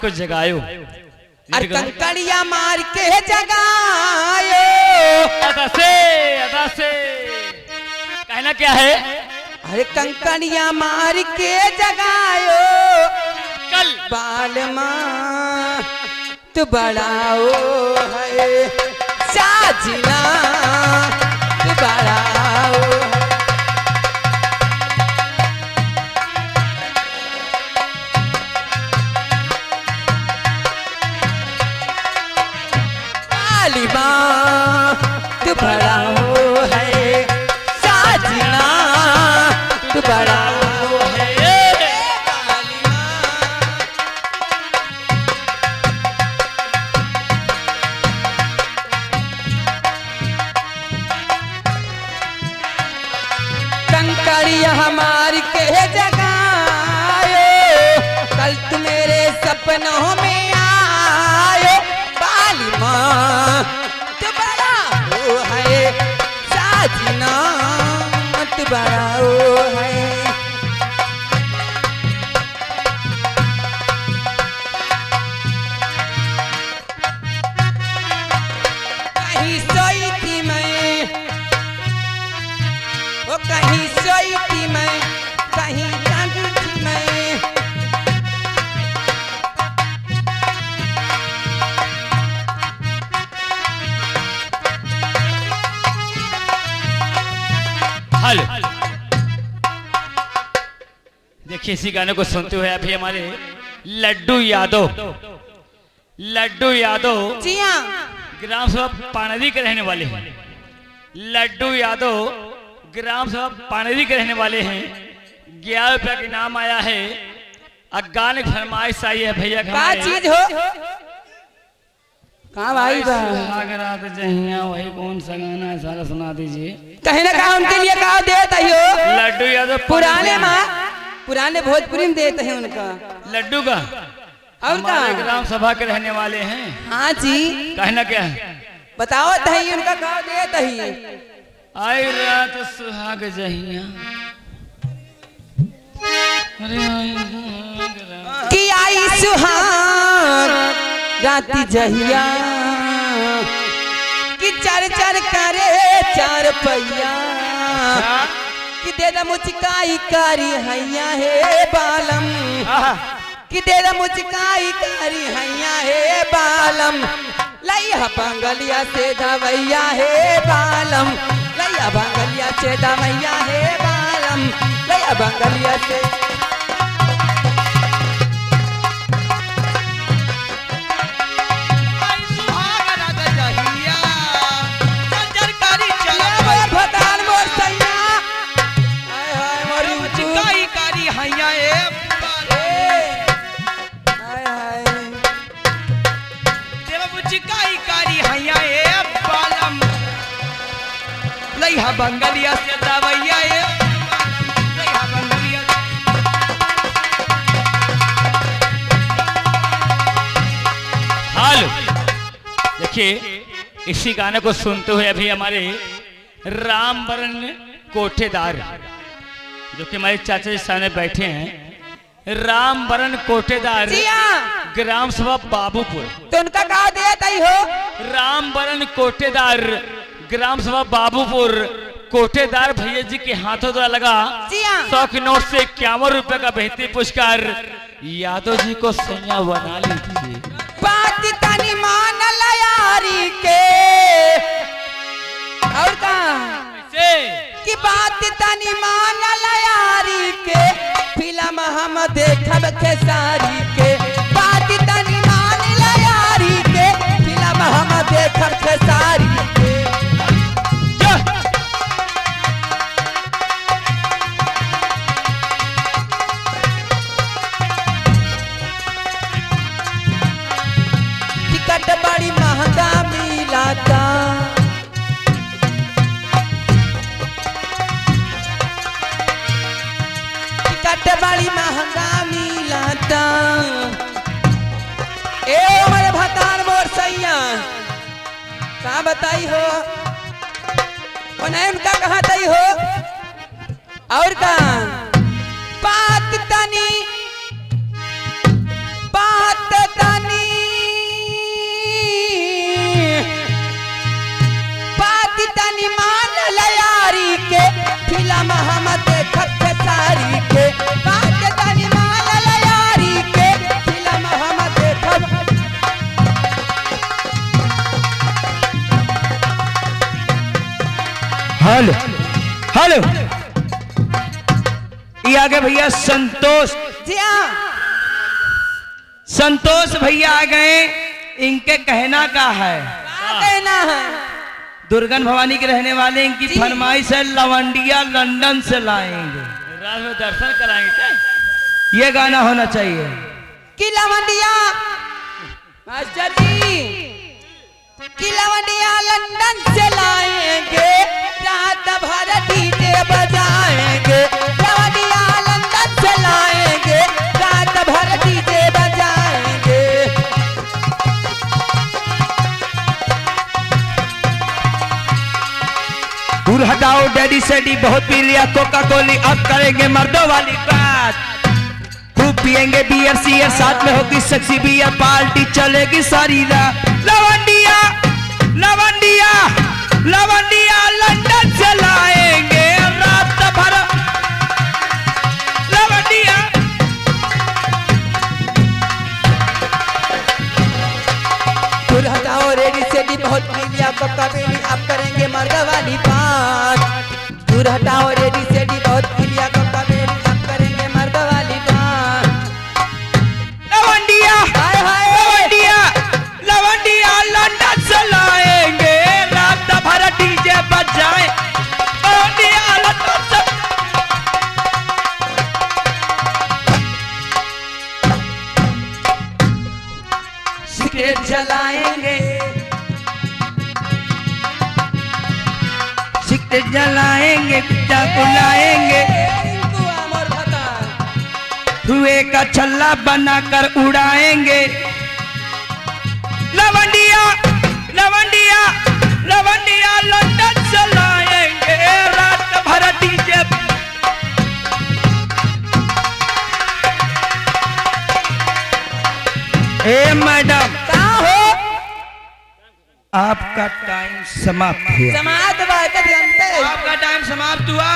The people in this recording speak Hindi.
को जगायो अरे कंकड़िया मार के जगायो। अदा से कहना क्या है? अरे कंकड़िया मार के जगायो कल बाल माँ तू बड़ाओ है साजना तू बड़ाओ है। बाली माँ तू बड़ाओ है साजना तू बड़ाओ है। कंकड़िया हमार के जगायो कल तू मेरे सपनों में आयो। बाली माँ तू बड़ा हो है साजना तू बड़ा हो है। कहीं सोई थी मैं वो कहीं सोई थी मैं कहीं जागी थी मैं। हेलो देखिए इसी गाने को सुनते हुए अभी हमारे लड्डू यादव जी हाँ ग्राम सभा पानरी के रहने वाले हैं। लड्डू यादव ग्राम सभा पानरी के रहने वाले हैं। 11 रुपया का इनाम आया है। गाने की फरमाइश आई है भैया क्या चीज हो कहाँ भाई रात जहिया वही कौन सा गाना है सारा सुना दीजिए। कहीं ना कहीं उनके लिए कहा देता ही हो। लड्डू यादव पुराने माँ पुराने भोजपुरी में देते हैं उनका लड्डू का और का हमारे ग्राम सभा के रहने वाले हैं। हाँ जी कहना क्या है? बताओ दही उनका कहा देता ही। आई रात सुहाग जहिया अरे आई कि आई सुहाग रात जहिया कि चर चर करे चार पैया कि दे द मुचकाई कारी हैया हे बालम कि दे द मुचकाई कारी हैया हे बालम। लैया बंगलिया से दवैया हे बालम लैया बंगलिया से दवैया हे बालम लैया बंगलिया से। बंगलिया से दवैया बंगलिया। हाल देखिए इसी गाने को सुनते हुए अभी हमारे रामवरण कोठेदार जो कि हमारे चाचा जी सामने बैठे हैं। रामवरण कोठेदार ग्राम सभा बाबूपुर तो उनका कहा देता ही हो। रामवरण कोठेदार ग्राम सभा बाबूपुर कोठेदार भैया जी के हाथों द्वारा लगा 100 की नोट से 51 रुपए का बेहतरीन पुरस्कार यादव जी को सैया बना लीजिए। बात तनी मान लयारी के और का कि बात तनी मान लयारी के फिल्म हम देखब खेसारी के। बात तनी मान लयारी के फिल्म हम देखब खेसारी के। टिकट बड़ी महंगा मिलाता टिकट बड़ी महंगा मिलाता। ए हमारे भतार मोर सैया कहाँ बताई हो उनका कहाँ तई हो और का बात तनी बात हेलो हेलो। ये आ गए भैया संतोष। जी हाँ। संतोष भैया आ गए। इनके कहना का है, क्या कहना है? दुर्गन भवानी के रहने वाले, इनकी जी। फरमाइश है लवंडिया लंदन से लाएंगे। रात में दर्शन कराएंगे क्या? ये गाना होना चाहिए। कि लवंडिया मास्टर जी, कि लवंडिया लंदन से लाएंगे, रात भर डीजे बजाएंगे। लवंडिया लंदन से लाएंगे, रात भर डीजे बजाएंगे। दूर हटाओ डैडी सेडी, बहुत पी लिया कोका कोली, अब करेंगे मर्दों वाली बात। खूब पिएंगे बियर सियर, साथ में होगी सेक्सी बियर, पार्टी चलेगी सारी रात। लवंडिया लवंडिया लवंडिया लंदन से लाएंगे, रात भर लवंडिया। दूर हटाओ रेडी सेडी, बहुत पी लिया कोका बेली, अब करेंगे मर्द वाली बात। दूर हटाओ रेडी सेडी, बहुत पी लिया कोका बेली, अब करेंगे मर्द वाली बात। लवंडिया हाय हाय। लवंडिया लवंडिया लंदन से लाएंगे, रात भर डीजे बजाए। लवंडिया लंदन से सिगरेट जलाएंगे, सिगरेट जलाएंगे, चाकू लाएंगे, इनको अमर बता। धुएं का छल्ला बनाकर उड़ाएंगे। लवंडिया लवंडिया लवंडिया लंदन से लाएंगे, रात भर डीजे। ए मैडम, का हो? आपका टाइम समाप्त हुआ। समाज बात जानते। आपका टाइम समाप्त हुआ।